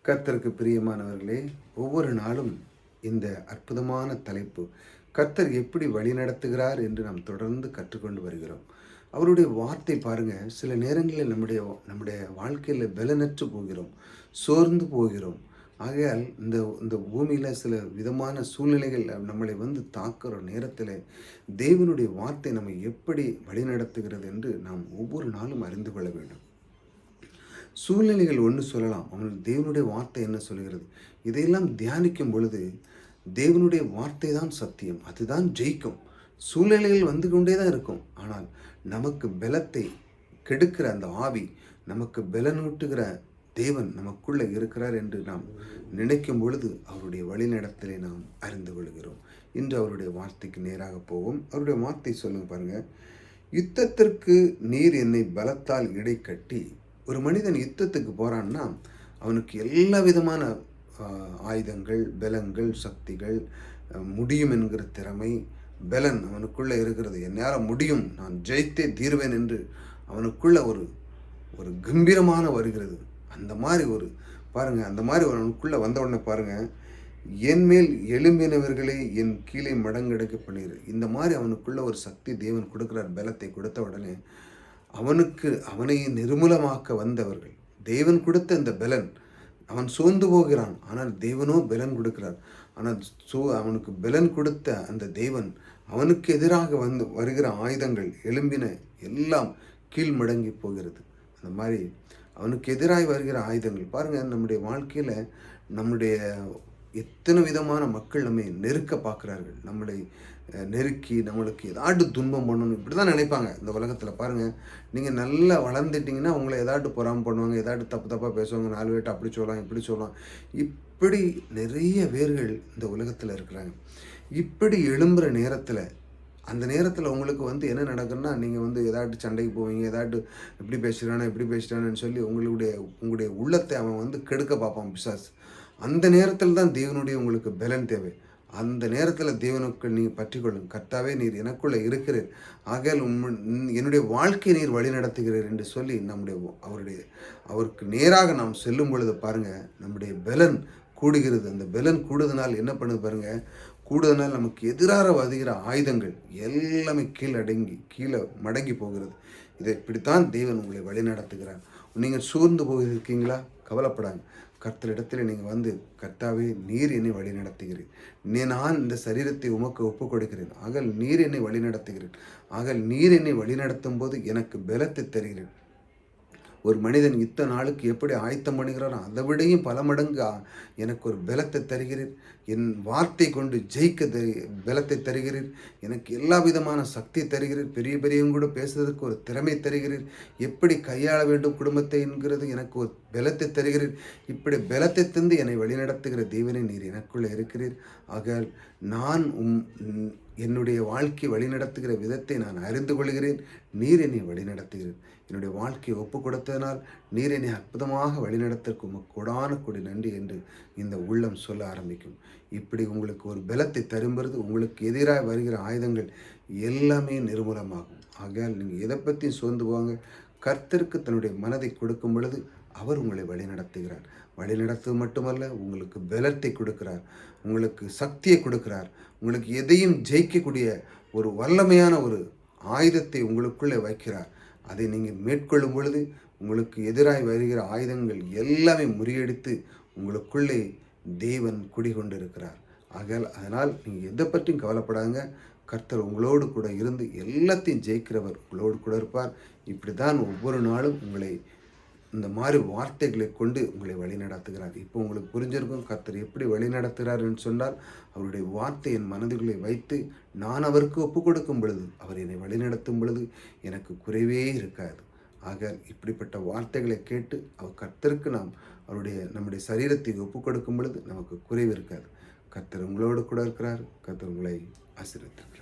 கர்த்தருக்கு பிரியமானவர்களே, ஒவ்வொரு நாளும் இந்த அற்புதமான தலைப்பு, கர்த்தர் எப்படி வழிநடத்துகிறார் என்று நாம் தொடர்ந்து கற்றுக்கொண்டு வருகிறோம். அவருடைய வார்த்தை பாருங்க, சில நேரங்களில் நம்முடைய நம்முடைய வாழ்க்கையில பலனற்று போகிறோம், சோர்ந்து போகிறோம். ஆகையால் இந்த இந்த பூமியில சில விதமான சூழ்நிலைகள் நம்மளை வந்து தாக்குற நேரத்திலே, தேவனுடைய வார்த்தை நம்மை எப்படி வழிநடத்துகிறது என்று நாம் ஒவ்வொரு நாளும் அறிந்து கொள்ள வேண்டும். சூழ்நிலைகள் ஒன்று சொல்லலாம், அவனுக்கு தேவனுடைய வார்த்தை என்ன சொல்கிறது? இதையெல்லாம் தியானிக்கும் பொழுது தேவனுடைய வார்த்தை தான் சத்தியம், அதுதான் ஜெயிக்கும். சூழ்நிலைகள் வந்து கொண்டே தான் இருக்கும், ஆனால் நமக்கு பலத்தை கெடுக்கிற அந்த ஆவி, நமக்கு பலனூட்டுகிற தேவன் நமக்குள்ளே இருக்கிறார் என்று நாம் நினைக்கும் பொழுது அவருடைய வழிநடத்தலை நாம் அறிந்து கொள்கிறோம். இன்று அவருடைய வார்த்தைக்கு நேராக போவோம். அவருடைய வார்த்தை சொல்லுங்க பாருங்க. யுத்தத்திற்கு நீர் என்னை பலத்தால் இடை கட்டி. ஒரு மனிதன் யுத்தத்துக்கு போகிறான்னா அவனுக்கு எல்லா விதமான ஆயுதங்கள், பலங்கள், சக்திகள், முடியும் என்கிற திறமை, பலன் அவனுக்குள்ளே இருக்கிறது. என்னால் முடியும், நான் ஜெயித்தே தீர்வேன் என்று அவனுக்குள்ள ஒரு ஒரு கம்பீரமான வருகிறது. அந்த மாதிரி ஒரு பாருங்கள், அந்த மாதிரி அவனுக்குள்ளே வந்த உடனே பாருங்கள், என் மேல் எழும்பினவர்களை என் கீழே மடங்கெடுக்க பண்ணிடு. இந்த மாதிரி அவனுக்குள்ள ஒரு சக்தி தேவன் கொடுக்குறார். பலத்தை கொடுத்த உடனே அவனை நிர்மூலமாக்க வந்தவர்கள், தேவன் கொடுத்த இந்த பலன், அவன் சோர்ந்து போகிறான், ஆனால் தேவனோ பலன் கொடுக்கிறார். ஆனால் அவனுக்கு பலன் கொடுத்த அந்த தேவன் அவனுக்கு எதிராக வருகிற ஆயுதங்கள் எழும்பின எல்லாம் கீழ் மடங்கி போகிறது. அந்த மாதிரி அவனுக்கு எதிராக வருகிற ஆயுதங்கள் பாருங்கள், நம்முடைய வாழ்க்கையில் நம்முடைய எத்தனை விதமான மக்கள் நம்மை நெருக்க பார்க்குறார்கள். நம்மளை நெருக்கி நம்மளுக்கு ஏதாட்டு துன்பம் பண்ணணும், இப்படி தான் நினைப்பாங்க இந்த உலகத்தில். பாருங்கள், நீங்கள் நல்லா வளர்ந்துட்டிங்கன்னா உங்களை ஏதாட்டு பொறாமல் பண்ணுவாங்க, ஏதாட்டு தப்பாக பேசுவாங்க, 4 பேர்ட்ட அப்படி சொல்லலாம் இப்படி சொல்லலாம். இப்படி நிறைய பேர்கள் இந்த உலகத்தில் இருக்கிறாங்க. இப்படி எழும்புகிற நேரத்தில், அந்த நேரத்தில் உங்களுக்கு வந்து என்ன நடக்குன்னா, நீங்கள் ஏதாட்டு சண்டைக்கு போவீங்க, ஏதாட்டு இப்படி பேசுகிறான்னு சொல்லி உங்களுடைய உள்ளத்தை அவன் கெடுக்க பார்ப்பான் பிசாசு. அந்த நேரத்தில் தான் தேவனுடைய உங்களுக்கு பலன் தேவை. அந்த நேரத்தில் தேவனுக்கு நீங்கள் பற்றிக்கொள்ளும். கர்த்தாவே, நீர் எனக்குள்ளே இருக்கிறீர், ஆகையால் என்னுடைய வாழ்க்கை நீர் வழி நடத்துகிறீர் என்று சொல்லி அவருக்கு நேராக நாம் செல்லும் பொழுது பாருங்கள், நம்முடைய பலன் கூடுகிறது. அந்த பலன் கூடுதனால் என்ன பண்ணுது பாருங்கள், கூடுதனால் நமக்கு எதிராக வருகிற ஆயுதங்கள் எல்லாமே கீழே மடங்கி போகிறது. இதை இப்படித்தான் தேவன் உங்களை வழி நடத்துகிறார். நீங்கள் சோர்ந்து போயிருக்கீங்களா? கவலைப்படாங்க. கர்த்தரிடத்தில் நீங்கள் கர்த்தாவே, நீர் என்னை வழி நடத்துகிறேன், நான் இந்த சரீரத்தை உமக்கு ஒப்புக் கொடுக்கிறேன், ஆகல் நீர் என்னை வழி நடத்துகிறேன், ஆகல் நீர் என்னை வழி நடத்தும் போது எனக்கு பலத்தை தருகிறேன். ஒரு மனிதன் இத்தனை நாளுக்கு எப்படி ஆயத்தம் பண்ணுகிறாரோ அதை விடையும் பல மடங்கு எனக்கு ஒரு பலத்தை தருகிறீர், என் வார்த்தை கொண்டு ஜெயிக்க பலத்தை தருகிறீர், எனக்கு எல்லா விதமான சக்தி தருகிறீர், பெரியவங்க கூட பேசுறதுக்கு ஒரு திறமை தருகிறீர், எப்படி கையாள வேண்டும் குடும்பத்தை என்கிறது எனக்கு ஒரு பலத்தை தருகிறீர். இப்படி பலத்தை தந்து என்னை வழிநடத்துகிற தேவனை நீர் எனக்குள்ளே இருக்கிறீர். ஆக நான் என்னுடைய வாழ்க்கை வழிநடத்துகிற விதத்தை நான் அறிந்து கொள்கிறேன். நீர் என்னை வழிநடத்துகிறேன். என்னுடைய வாழ்க்கையை ஒப்பு கொடுத்ததனால் நீர் என்னை அற்புதமாக வழிநடத்திற்கும் கொடான கொடி நன்றி என்று இந்த உள்ளம் சொல்ல ஆரம்பிக்கும். இப்படி உங்களுக்கு ஒரு பலத்தை தரும்பொழுது உங்களுக்கு எதிராக வருகிற ஆயுதங்கள் எல்லாமே நிர்மூலமாகும். ஆகையால் நீங்கள் எதை பற்றியும் சோர்ந்து போவாங்க. கர்த்தருக்கு தன்னுடைய மனதை கொடுக்கும் பொழுது அவர் உங்களை வழிநடத்துகிறார். வழிநடத்துவது மட்டுமல்ல, உங்களுக்கு பலத்தை கொடுக்கிறார், உங்களுக்கு சக்தியை கொடுக்கிறார், உங்களுக்கு எதையும் ஜெயிக்கக்கூடிய ஒரு வல்லமையான ஒரு ஆயுதத்தை உங்களுக்குள்ளே வைக்கிறார். அதை நீங்கள் மேற்கொள்ளும் பொழுது உங்களுக்கு எதிராக வருகிற ஆயுதங்கள் எல்லாமே முறியடித்து உங்களுக்குள்ளே தேவன் குடிகொண்டு இருக்கிறார். அதனால் நீங்கள் எதை பற்றியும் கவலைப்படாங்க. கர்த்தர் உங்களோடு கூட இருந்து எல்லாத்தையும் ஜெயிக்கிறவர் உங்களோடு கூட இருப்பார். இப்படி தான் ஒவ்வொரு நாளும் உங்களை இந்த மாதிரி வார்த்தைகளை கொண்டு உங்களை வழி நடத்துகிறார். இப்போ உங்களுக்கு புரிஞ்சிருக்கும் கர்த்தர் எப்படி வழி நடத்துகிறார்னு சொன்னால், அவருடைய வார்த்தை என் மனதுகளை வைத்து நான் அவருக்கு ஒப்பு கொடுக்கும் பொழுது, அவர் என்னை வழிநடத்தும் பொழுது எனக்கு குறைவே இருக்காது. ஆக இப்படிப்பட்ட வார்த்தைகளை கேட்டு கர்த்தருக்கு நம்முடைய சரீரத்தை ஒப்பு கொடுக்கும் பொழுது நமக்கு குறைவு இருக்காது. கர்த்தர் உங்களோடு கூட இருக்கிறார். கர்த்தர் உங்களை ஆசீர்வதிக்கிறார்.